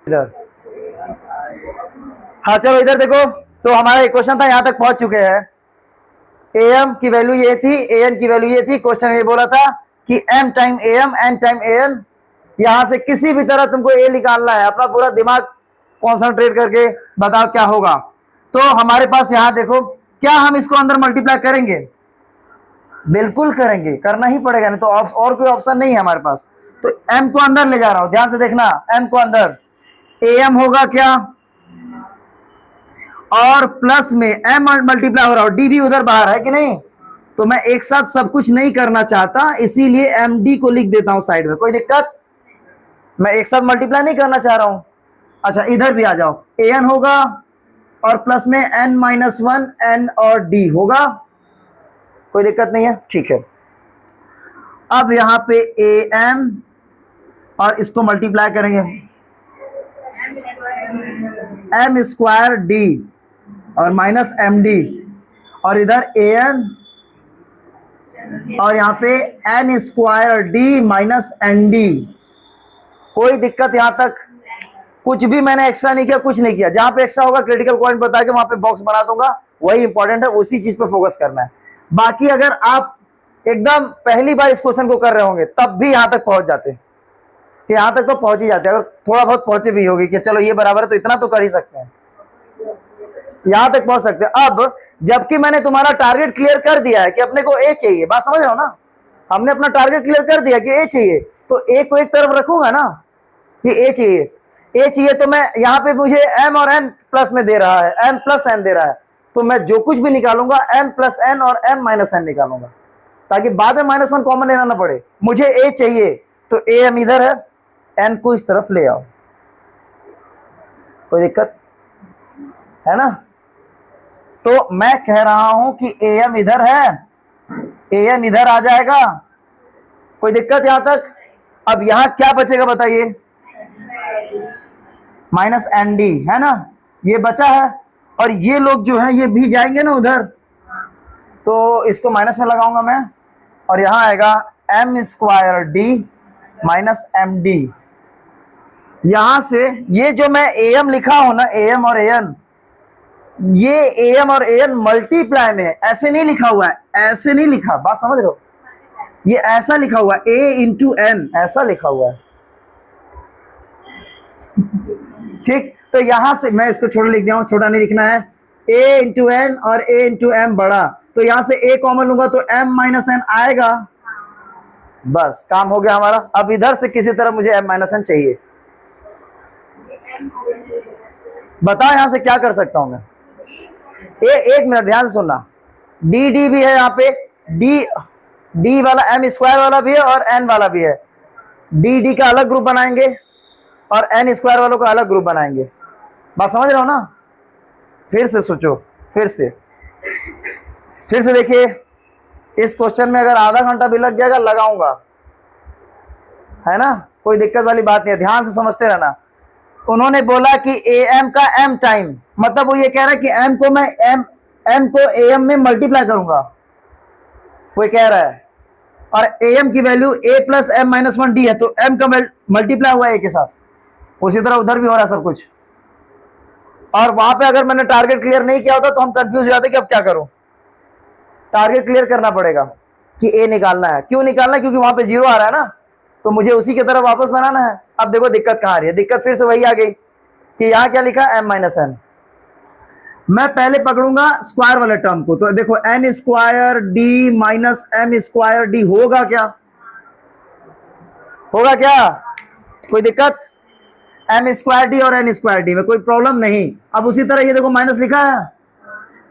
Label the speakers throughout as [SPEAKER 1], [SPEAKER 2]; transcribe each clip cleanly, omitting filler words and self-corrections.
[SPEAKER 1] इधर। हाँ चलो इधर देखो, तो हमारा क्वेश्चन था, यहां तक पहुंच चुके हैं। एम की वैल्यू ये थी, एन की वैल्यू ये थी। क्वेश्चन ये बोला था कि M time M N time N, यहां से किसी भी तरह तुमको ए निकालना है। अपना पूरा दिमाग कॉन्सेंट्रेट करके बताओ क्या होगा। तो हमारे पास यहां देखो, क्या हम इसको अंदर मल्टीप्लाई करेंगे? बिल्कुल करेंगे, करना ही पड़ेगा, नहीं तो और कोई ऑप्शन नहीं है हमारे पास। तो m को अंदर ले जा रहा हूं, ध्यान से देखना। m को अंदर am होगा क्या, और प्लस में m मल्टीप्लाई हो रहा हो, d भी उधर बाहर है कि नहीं। तो मैं एक साथ सब कुछ नहीं करना चाहता, इसीलिए md को लिख देता हूं साइड में। कोई दिक्कत? मैं एक साथ मल्टीप्लाई नहीं करना चाह रहा हूं। अच्छा इधर भी आ जाओ, an होगा और प्लस में n-1 n और d होगा। कोई दिक्कत नहीं है, ठीक है। अब यहां पे am और इसको मल्टीप्लाई करेंगे, m स्क्वायर d और माइनस md, और इधर an और यहां पे n square d minus nd। कोई दिक्कत यहां तक? कुछ भी मैंने एक्स्ट्रा नहीं किया, कुछ नहीं किया। जहां पे एक्स्ट्रा होगा क्रिटिकल पॉइंट बता के वहां पे बॉक्स बना दूंगा, वही इंपॉर्टेंट है, उसी चीज पे फोकस करना है। बाकी अगर आप एकदम पहली बार इस क्वेश्चन को कर रहे होंगे तब भी यहां तक पहुंच जाते, यहां तक तो पहुंच ही जाते। अगर थोड़ा बहुत पहुंचे भी होगी कि चलो ये बराबर है तो इतना तो कर ही सकते हैं, यहां तक पहुंच सकते हैं। अब जबकि मैंने तुम्हारा टारगेट क्लियर कर दिया है कि अपने को ए चाहिए, बात समझ रहे हो ना। हमने अपना टारगेट क्लियर कर दिया कि ए चाहिए, तो ए को एक तरफ रखूंगा ना कि ए चाहिए। ए चाहिए तो मैं यहां पे मुझे m और n प्लस में दे रहा है, m प्लस n दे रहा है, तो मैं जो कुछ भी निकालूंगा m प्लस n और m माइनस n निकालूंगा, ताकि बाद में -1 कॉमन लेना ना पड़े। मुझे a चाहिए तो am इधर है, n को इस तरफ ले आओ। कोई दिक्कत है ना? तो मैं कह रहा हूं कि am इधर है, an इधर आ जाएगा। कोई दिक्कत यहां तक? अब यहां क्या बचेगा बताइए? माइनस nd है ना, ये बचा है। और ये लोग जो है ये भी जाएंगे ना उधर, तो इसको माइनस में लगाऊंगा मैं, और यहां आएगा m square d minus md। यहां से ये जो मैं am लिखा हूं ना, am और an, ये am और an मल्टीप्लाई में है, ऐसे नहीं लिखा हुआ है, ऐसे नहीं लिखा, बात समझ रहे हो? ये ऐसा लिखा हुआ है, a इंटू n ऐसा लिखा हुआ है। ठीक, तो यहां से मैं इसको छोटा लिख दिया हूं, छोटा नहीं लिखना है। a इंटू एन और a इंटू एम बड़ा, तो यहां से a कॉमन लूंगा तो m माइनस n आएगा। बस काम हो गया हमारा। अब इधर से किसी तरह मुझे m माइनस n चाहिए, बताओ यहां से क्या कर सकता हूं मैं? एक मिनट ध्यान से सुनना, डी डी भी है यहाँ पे, डी वाला m स्क्वायर वाला भी है और n वाला भी है। डी का अलग ग्रुप बनाएंगे और n स्क्वायर वालों का अलग ग्रुप बनाएंगे। बात समझ रहे हो ना? फिर से सोचो, फिर से देखिए, इस क्वेश्चन में अगर आधा घंटा भी लग जाएगा लगाऊंगा, है ना, कोई दिक्कत वाली बात नहीं है। ध्यान से समझते रहना। उन्होंने बोला कि am का m टाइम, मतलब वो ये कह रहा है कि m को मैं m को am में मल्टीप्लाई करूंगा, वो कह रहा है। और am की value a plus m minus 1 d है, तो m का मल्टीप्लाई हुआ a के साथ, उसी तरह उधर भी हो रहा है सब कुछ। और वहां पे अगर मैंने टारगेट क्लियर नहीं किया होता तो हम कंफ्यूज हो जाते कि अब क्या करूं। टारगेट क्लियर करना पड़ेगा कि ए निकालना है। क्यों निकालना है? क्योंकि वहां पे 0 आ रहा है ना, तो मुझे उसी की तरफ वापस बनाना है। अब देखो दिक्कत कहां आ रही है, दिक्कत फिर से वही आ गई कि यहां क्या लिखा, m माइनस n। मैं पहले पकड़ूंगा स्क्वायर वाले टर्म को, तो देखो n square D minus m square D होगा क्या? होगा क्या? कोई दिक्कत? m स्क्वायर डी और n स्क्वायर डी में कोई प्रॉब्लम नहीं। अब उसी तरह ये देखो माइनस लिखा है,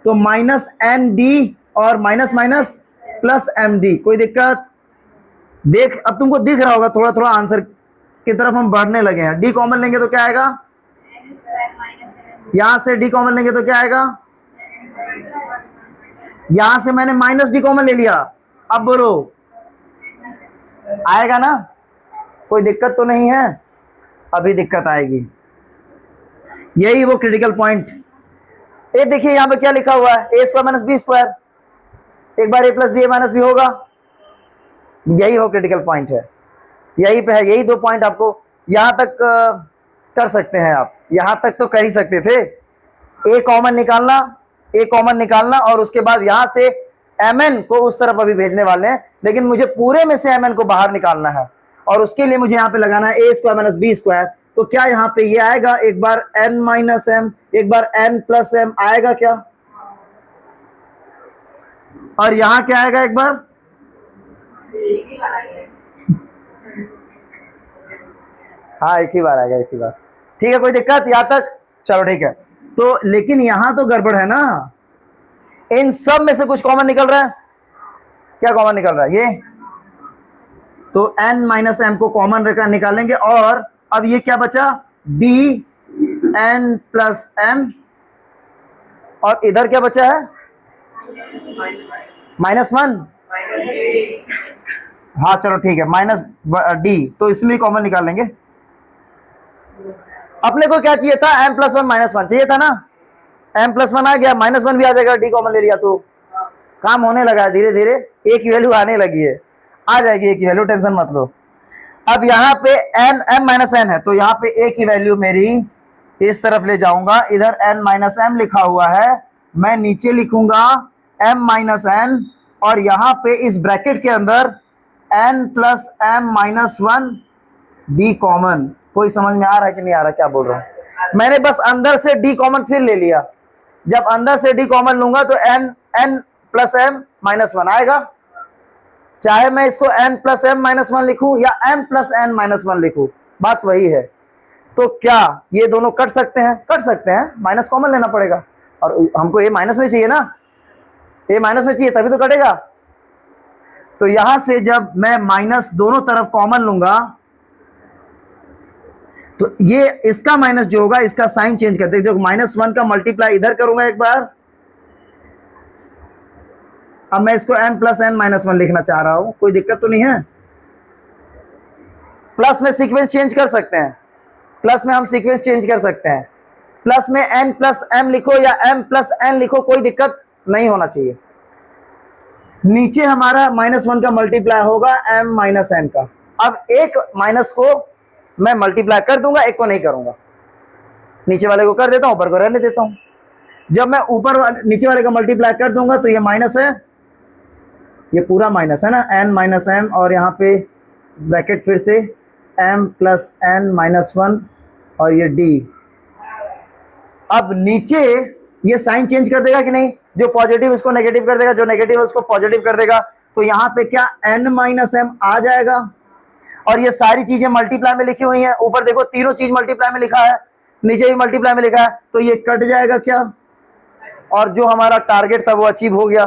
[SPEAKER 1] तो माइनस एन डी और minus minus plus M D. कोई दिक्कत? देख अब तुमको दिख रहा होगा थोड़ा थोड़ा आंसर की तरफ हम बढ़ने लगे हैं। डी कॉमन लेंगे तो क्या आएगा? यहां से डी कॉमन लेंगे तो क्या आएगा? यहां से मैंने माइनस डी कॉमन ले लिया, अब बोलो आएगा ना? कोई दिक्कत तो नहीं है? अभी दिक्कत आएगी, यही वो क्रिटिकल पॉइंट। ये देखिए यहां पे क्या लिखा हुआ है, ए स्क्वायर माइनस बी स्क्वायर, एक बार ए प्लस बी ए माइनस बी होगा, यही वो क्रिटिकल पॉइंट है, यही पे है। यही 2 पॉइंट आपको यहां तक कर सकते हैं आप, यहां तक तो कर ही सकते थे। ए कॉमन निकालना और उसके बाद यहां से mn को उस तरफ अभी भेजने वाले हैं, लेकिन मुझे पूरे में से mn को बाहर निकालना है और उसके लिए मुझे यहाँ पे लगाना है a² - b²। तो क्या यहाँ पे ये आएगा, एक बार n - m, एक बार n + m आएगा क्या, और यहां क्या आएगा एक बार हाँ एक ही बार आएगा, एक ही बार। ठीक है, कोई दिक्कत यहाँ तक, चलो ठीक है। तो लेकिन यहां तो गड़बड़ है ना, इन सब में से कुछ कॉमन निकल रहा है, क्या कॉमन निकल रहा है ये, तो n - m को कॉमन निकालेंगे और अब ये क्या बचा, d n + m, और इधर क्या बचा है -1, हाँ चलो ठीक है, -d, तो इसमें कॉमन निकाल लेंगे। अपने को क्या चाहिए था, m + 1 - 1 चाहिए था ना, m + 1 आ गया, -1 भी आ जाएगा, d कॉमन ले लिया तो काम होने लगा है, धीरे धीरे a की वैल्यू आने लगी है, आ जाएगी a की वैल्यू, टेंशन मत लो। अब यहाँ पे m - n है, तो यहाँ पे a की वैल्यू मेरी इस तरफ ले जाऊंगा, इधर n - m लिखा हुआ है, मैं नीचे लिखूंगा m - n, और यहाँ पे इस ब्रैकेट के अंदर n + m - 1 d कॉमन। कोई समझ में आ रहा है कि नहीं आ रहा, क्या बोल रहा हूं, मैंने बस अंदर से d कॉमन फिर ले लिया, जब अंदर से d कॉमन लूंगा तो n + m - 1 आएगा, चाहे मैं इसको n + m - 1 लिखूं या m + n - 1 लिखूं, बात वही है। तो क्या ये दोनों कट सकते हैं, कर सकते हैं, माइनस कॉमन लेना पड़ेगा, और हमको ये माइनस में चाहिए ना, ये माइनस में चाहिए तभी तो कटेगा। तो यहां से जब मैं माइनस दोनों तरफ कॉमन लूंगा तो ये इसका माइनस जो होगा, इसका साइन चेंज करते हैं, जो -1 का मल्टीप्लाई इधर करूंगा एक बार, अब मैं इसको m + n - 1 लिखना चाह रहा हूं, कोई दिक्कत तो नहीं है। प्लस में सीक्वेंस चेंज कर सकते हैं, प्लस में हम सीक्वेंस चेंज कर सकते हैं, प्लस में n + m लिखो या m + n लिखो, कोई दिक्कत नहीं होना चाहिए। नीचे हमारा -1 का मल्टीप्लाई होगा m - n का, अब एक माइनस को मैं मल्टीप्लाई कर दूंगा, एक को नहीं करूंगा, नीचे वाले को कर देता हूं, ऊपर को रहने देता हूं। जब मैं नीचे वाले का मल्टीप्लाई कर दूंगा तो ये माइनस है, ये पूरा माइनस है ना, n - m, और यहाँ पे ब्रैकेट फिर से m + n - 1 और ये d। अब नीचे ये साइन चेंज कर देगा कि नहीं, जो पॉजिटिव इसको नेगेटिव कर देगा, जो नेगेटिव उसको पॉजिटिव कर देगा, तो यहाँ पे क्या n - m आ जाएगा, और ये सारी चीजें मल्टीप्लाई में लिखी हुई हैं, ऊपर देखो तीनों चीज मल्टीप्लाई में लिखा है, नीचे भी मल्टीप्लाई में लिखा है, तो ये कट जाएगा क्या, और जो हमारा टारगेट था वो अचीव हो गया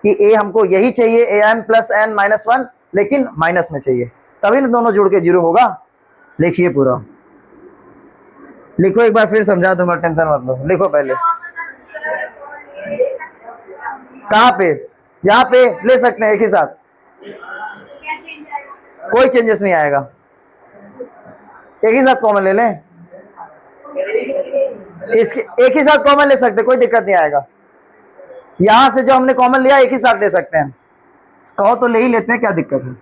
[SPEAKER 1] कि a हमको यही चाहिए, am + n - 1, लेकिन माइनस में चाहिए, तभी ना दोनों जुड़ के 0 होगा। लिखिए पूरा, लिखो, एक बार फिर समझा दूंगा, टेंशन मत लो, लिखो पहले। कहाँ पे, यहाँ पे ले सकते हैं एक ही साथ, कोई चेंजेस नहीं आएगा, एक ही साथ कॉमन ले लें, इसके एक ही साथ कॉमन ले सकते, कोई दिक्कत नहीं आएगा। यहां से जो हमने कॉमन लिया एक ही साथ ले सकते हैं, कहो तो ले ही लेते हैं, क्या दिक्कत है।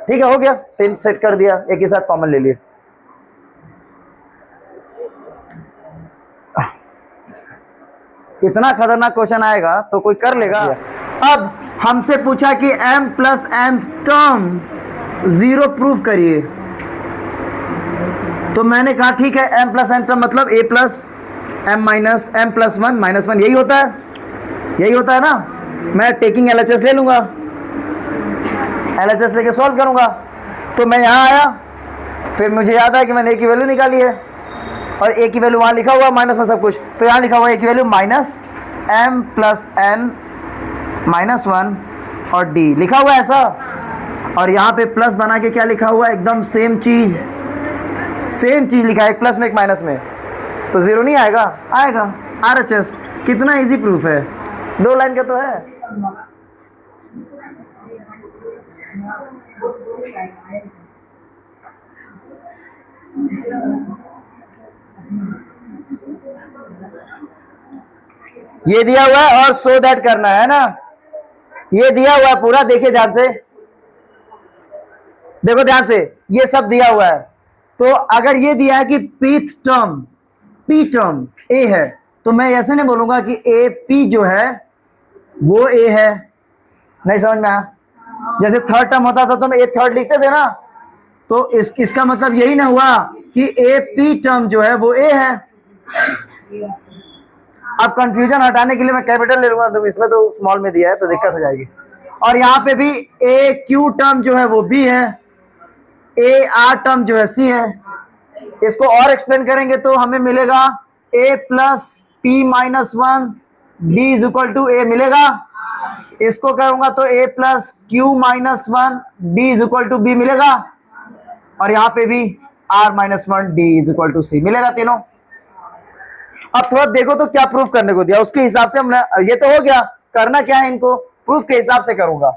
[SPEAKER 1] ठीक है, हो गया, पिन सेट कर दिया, एक ही साथ कॉमन ले लिए। इतना खतरनाक क्वेश्चन आएगा तो कोई कर लेगा। अब हमसे पूछा कि m + n टर्म 0 प्रूफ करिए, तो मैंने कहा ठीक है, m + n टर्म मतलब a + m - m + 1 - 1 यही होता है, यही होता है ना। मैं टेकिंग LHS ले लूंगा, LHS लेके सॉल्व करूंगा, तो मैं यहां आया, फिर मुझे याद है कि मैंने ए की वैल्यू निकाली है और ए की वैल्यू वहाँ लिखा हुआ माइनस में सब कुछ, तो यहाँ लिखा हुआ ए की value minus m plus n minus 1 और d लिखा हुआ है ऐसा, और यहाँ पे प्लस बना के क्या लिखा हुआ है, एकदम सेम चीज़ लिखा है, एक प्लस में एक माइनस में, तो ज़ीरो नहीं आएगा, आएगा RHS। कितना इजी प्रूफ है, 2 लाइन का तो है। ये दिया हुआ है और सो दैट करना है ना, ये दिया हुआ है पूरा, देखिए ध्यान से, देखो ध्यान से, ये सब दिया हुआ है। तो अगर ये दिया है कि पी टर्म ए है, तो मैं ऐसे नहीं बोलूंगा कि ए पी जो है वो ए है, नहीं समझ में आया? जैसे थर्ड टर्म होता था तो हम ए थर्ड लिखते थे ना, तो इसका मतलब यही ना हुआ कि ए पी टर्म जो है वो ए है। अब कंफ्यूजन हटाने के लिए मैं कैपिटल ले लूंगा, तो इसमें तो स्मॉल में दिया है तो दिक्कत हो जाएगी। और यहाँ पे भी ए क्यू टर्म जो है वो बी है, ए आर टर्म जो है सी है। इसको और एक्सप्लेन करेंगे तो हमें मिलेगा A plus P minus 1 D is equal to A मिलेगा। इसको करूंगा तो A plus Q minus 1 D is equal to B मिलेगा, और यहाँ पे भी R minus 1 D is equal to C मिलेगा तीनों। अब थोड़ा देखो तो क्या प्रूफ करने को दिया, उसके हिसाब से हमने, ये तो हो गया, करना क्या है, इनको प्रूफ के हिसाब से करूंगा।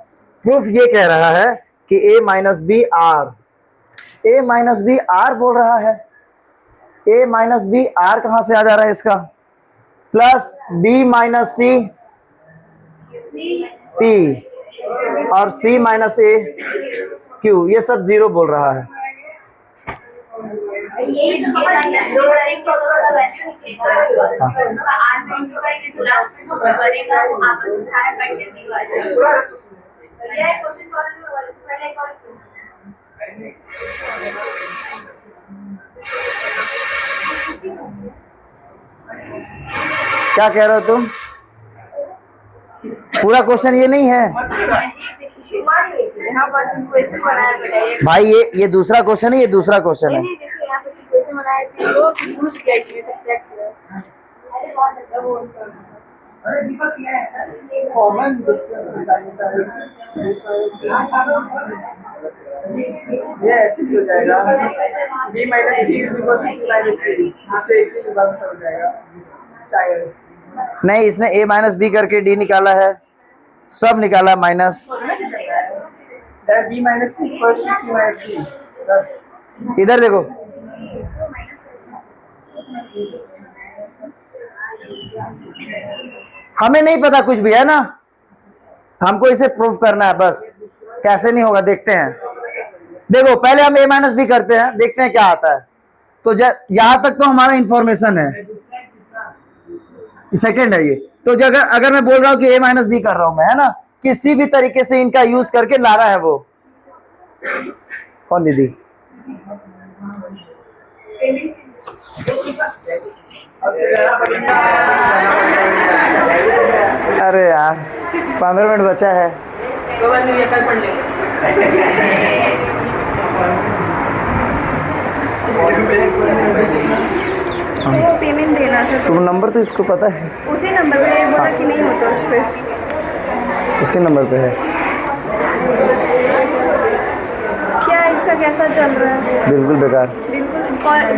[SPEAKER 1] प्रूफ ये कह रहा है कि A minus B R, A minus B R बोल रहा है, ए माइनस बी आर कहां से आ जा रहा है इसका, plus B minus C P और सी माइनस ए क्यू, ये सब जीरो बोल रहा है। क्या कह रहे हो तुम? पूरा क्वेश्चन ये नहीं है भाई, ये दूसरा क्वेश्चन है, ये दूसरा क्वेश्चन है।
[SPEAKER 2] ये ऐसे भी हो जाएगा, b minus C is equal to C minus D, इससे एक ही बात समझ जाएगा शायद।
[SPEAKER 1] नहीं, इसने a माइनस बी करके d निकाला है, सब निकाला minus,
[SPEAKER 2] b minus C equal to C minus D.
[SPEAKER 1] इधर देखो, हमें नहीं पता कुछ भी है ना, हमको इसे प्रूफ करना है बस। कैसे नहीं होगा देखते हैं। देखो पहले हम a माइनस बी करते हैं, देखते हैं क्या आता है। तो यहां तक तो हमारा इंफॉर्मेशन है, सेकंड है ये। तो अगर मैं बोल रहा हूं कि a माइनस बी कर रहा हूं मैं, है ना, किसी भी तरीके से इनका यूज करके ला रहा है वो कौन दीदी? अरे यार 15 मिनट बचा है।
[SPEAKER 3] वो पेमेंट देना था,
[SPEAKER 1] तुम नंबर तो इसको पता है,
[SPEAKER 3] उसी नंबर पे बोला कि नहीं होता उस पे,
[SPEAKER 1] उसी नंबर पे है।
[SPEAKER 3] क्या इसका कैसा चल रहा है?
[SPEAKER 1] बिल्कुल बेकार।
[SPEAKER 3] बिल्कुल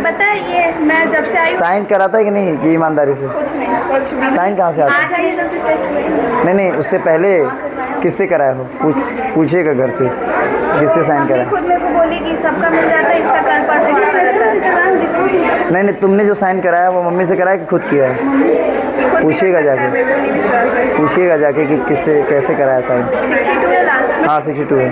[SPEAKER 3] पता है, ये मैं जब से आई
[SPEAKER 1] साइन कराता है कि नहीं, कि ईमानदारी से?
[SPEAKER 3] कुछ नहीं, कुछ भी
[SPEAKER 1] साइन कहाँ से आता है?
[SPEAKER 3] आज आई तब से टेस्ट हुई।
[SPEAKER 1] नहीं, उससे पहले किससे कराया हो? पूछिएगा घर से किससे साइन कराया।
[SPEAKER 3] खुद मेरे को बोली कि सबका मिल जाता है, इसका कल परसों आता रहता है।
[SPEAKER 1] नहीं, तुमने जो साइन कराया वो मम्मी से कराया कि खुद किया है? पूछिएगा जाके, पूछिएगा जाके कि किससे कैसे कराया साइन।
[SPEAKER 3] 62 है लास्ट।
[SPEAKER 1] हाँ 62 है।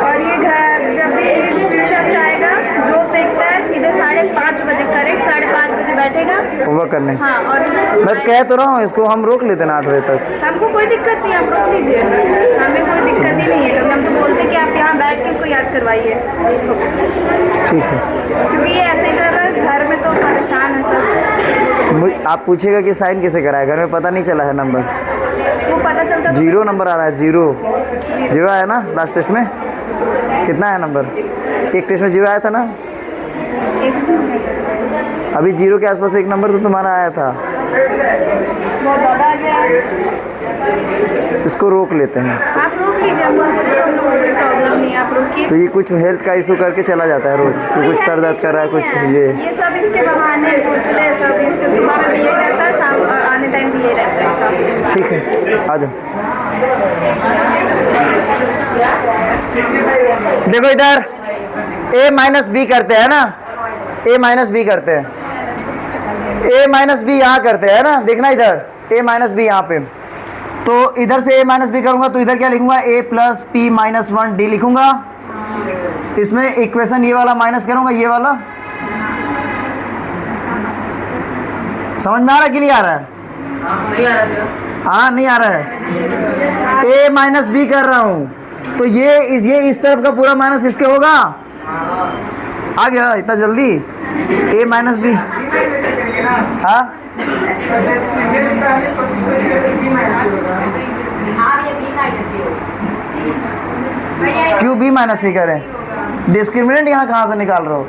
[SPEAKER 3] और ये घर जब भी ट्यूशन से आएगा, जो फेंकता है सीधे 5:30 बजे करेक्ट 5:30 बजे बैठेगा
[SPEAKER 1] होमवर्क करने।
[SPEAKER 3] हाँ, और
[SPEAKER 1] मैं कह तो रहा हूँ इसको हम रोक लेते ना 8 बजे तक।
[SPEAKER 3] हमको कोई दिक्कत नहीं, आप रोक लीजिए, हमें कोई दिक्कत ही नहीं है, क्योंकि हम तो बोलते कि आप यहाँ बैठ के इसको याद करवाइए।
[SPEAKER 1] ठीक है,
[SPEAKER 3] क्योंकि ये ऐसे ही कर रहा है, घर में तो परेशान है सब।
[SPEAKER 1] आप पूछिएगा कि साइन कैसे कराया, घर में पता नहीं चला है नंबर,
[SPEAKER 3] वो पता चलता
[SPEAKER 1] 0 नंबर आ रहा है, 0 आया ना लास्ट टेस्ट में। कितना है नंबर? एक टेस्ट में 0 आया था ना? अभी 0 के आसपास एक नंबर तो तुम्हारा आया था।
[SPEAKER 3] बहुत ज़्यादा आ गया।
[SPEAKER 1] इसको रोक लेते हैं।
[SPEAKER 3] आप रोक लीजिए, कोई प्रॉब्लम नहीं, आप रोकिए।
[SPEAKER 1] तो ये कुछ हेल्थ का इशू करके चला जाता है रोज, तो कुछ सर दर्द कर रहा है, कुछ
[SPEAKER 3] ये सब इसके बहाने चोचले सब, इसके सुबह में भी ये रहता है, शाम आने टाइम भी ये रहता है सब।
[SPEAKER 1] ठीक है, आ जाओ। देखो इधर a माइनस बी करते हैं ना, a माइनस बी करते हैं, a माइनस बी यहाँ करते हैं ना, देखना इधर a माइनस बी यहाँ पे। तो इधर से a माइनस बी करूंगा तो इधर क्या लिखूंगा? a plus P minus 1 d लिखूंगा। इसमें इक्वेशन ये वाला माइनस करूंगा, ये वाला। समझ में आ रहा है कि नहीं आ रहा है?
[SPEAKER 2] नहीं आ रहा।
[SPEAKER 1] हाँ नहीं आ रहा है। a माइनस बी कर रहा हूँ तो ये इस तरफ का पूरा माइनस इसके होगा। आ गया इतना जल्दी? a माइनस बी, हाँ क्यों b माइनस सी करें? डिस्क्रिमिनेंट यहाँ कहाँ से निकाल रहे हो?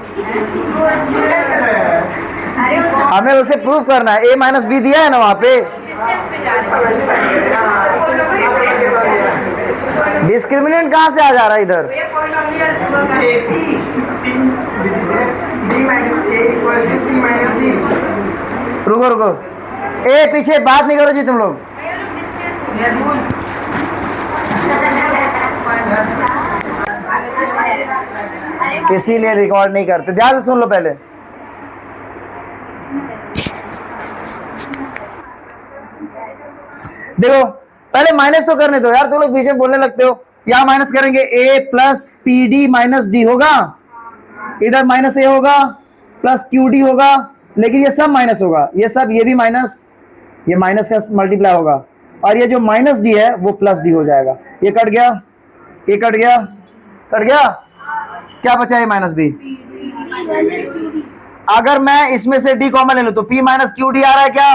[SPEAKER 1] हमें उसे प्रूफ करना है। a माइनस बी दिया है ना वहाँ पे, डिस्क्रिमिनेंट कहाँ से आ जा रहा है इधर? रुको रुको, ए पीछे बात नहीं करो जी तुम लोग। किसी लिए रिकॉर्ड नहीं करते, ध्यान से सुन लो पहले। देखो पहले माइनस तो करने दो यार, तुम लोग बीच में बोलने लगते हो। यहां माइनस करेंगे, a plus P D minus D होगा, इधर माइनस a होगा प्लस क्यू डी होगा, लेकिन ये सब माइनस होगा, ये सब, ये भी माइनस, ये माइनस का मल्टीप्लाई होगा, और ये जो माइनस डी है वो प्लस डी हो जाएगा। ये कट गया, ये कट गया, कट गया, क्या बचा? ये माइनस बी। अगर मैं इसमें से डी कॉमन ले लूं तो p माइनस क्यू डी आ रहा है क्या?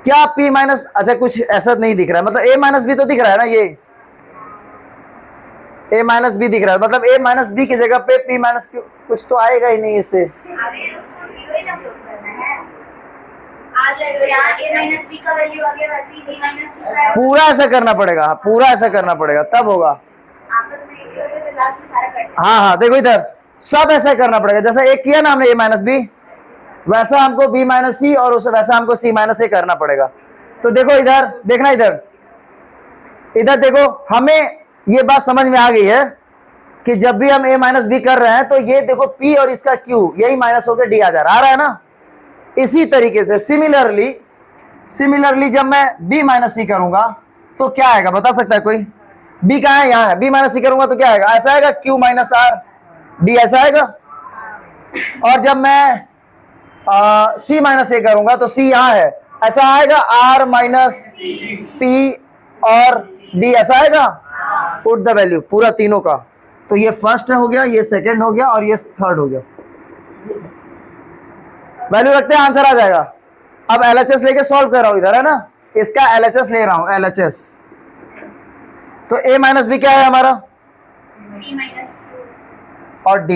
[SPEAKER 1] क्या p माइनस, अच्छा कुछ ऐसा नहीं दिख रहा है, मतलब a माइनस बी तो दिख रहा है ना, ये a माइनस बी दिख रहा है, मतलब a माइनस बी की जगह पे p माइनस क्यू, कुछ तो आएगा ही नहीं इससे। पूरा ऐसा करना पड़ेगा, पूरा ऐसा करना पड़ेगा तब होगा। हाँ हाँ देखो इधर सब ऐसा करना पड़ेगा, जैसा एक किया ना हमने a माइनस बी, वैसा हमको b माइनस सी, और उसे वैसा हमको c माइनस ए करना पड़ेगा। तो देखो इधर देखना, इधर इधर देखो, हमें ये बात समझ में आ गई है कि जब भी हम a माइनस बी कर रहे हैं तो ये देखो p और इसका q यही माइनस होकर d आ रहा है ना। इसी तरीके से सिमिलरली जब मैं b माइनस सी करूंगा तो क्या आएगा, बता सकता है कोई? b कहाँ है? यहाँ है। b माइनस सी करूंगा तो क्या आएगा? ऐसा आएगा q माइनस आर डी, ऐसा आएगा। और जब मैं c माइनस ए करूंगा तो c यहाँ है, ऐसा आएगा r माइनस p और d, ऐसा आएगा। पुट द वैल्यू पूरा तीनों का, तो ये फर्स्ट हो गया, ये सेकंड हो गया, और ये थर्ड हो गया। वैल्यू रखते हैं, आंसर आ जाएगा। अब LHS लेके सॉल्व कर रहा हूं इधर, है ना, इसका LHS ले रहा हूं, LHS। तो a माइनस बी क्या है हमारा?
[SPEAKER 3] p माइनस
[SPEAKER 1] और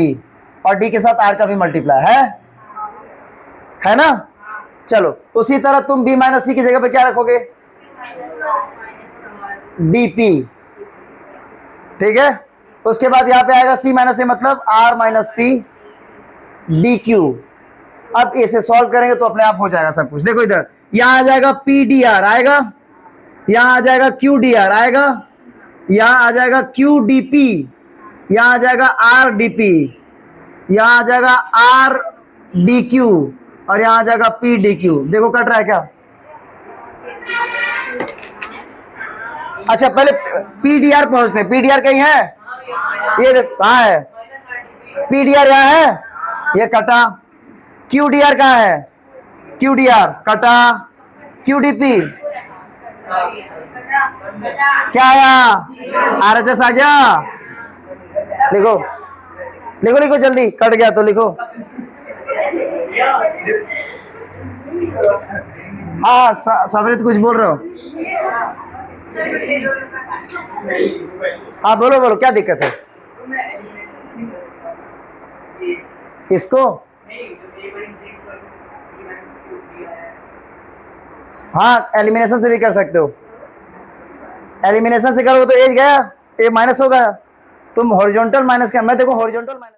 [SPEAKER 1] d के साथ r का भी मल्टीप्लाई है ना। चलो उसी तरह तुम b माइनस सी की जगह पे क्या रखोगे? dp, ठीक है। उसके बाद यहाँ पे आएगा c माइनस ए, मतलब r minus P D Q. अब इसे सॉल्व करेंगे तो अपने आप हो जाएगा सब कुछ। देखो इधर, यहाँ आ जाएगा पी डी आर आएगा, यहाँ आ जाएगा क्यू डी आर आएगा, यहाँ आ जाएगा क्यू डी पी, यहाँ आ जाएगा आर डी पी, यहाँ आ जाएगा आर डी क्यू, और यहाँ आ जाएगा पी डी क्यू। देखो कट रहा है क्या? अच्छा पहले पी डी आर पहुंचते हैं। पी डी आर कहीं है? ये कहाँ है? पी डी आर यहाँ है, ये कटा। क्यू डी आर कहाँ है? क्यू डी आर कटा। क्यू डी पी क्या आया? आर एच एस आ गया। लिखो लिखो लिखो जल्दी, कट गया तो लिखो। हाँ सबरीत कुछ बोल रहे हो? हाँ बोलो बोलो, क्या दिक्कत है इसको? हाँ एलिमिनेशन से भी कर सकते हो, एलिमिनेशन से करोगे तो एज गया, ये माइनस होगा, तुम हॉरिजॉन्टल माइनस कर, मैं देखो हॉरिजॉन्टल माइनस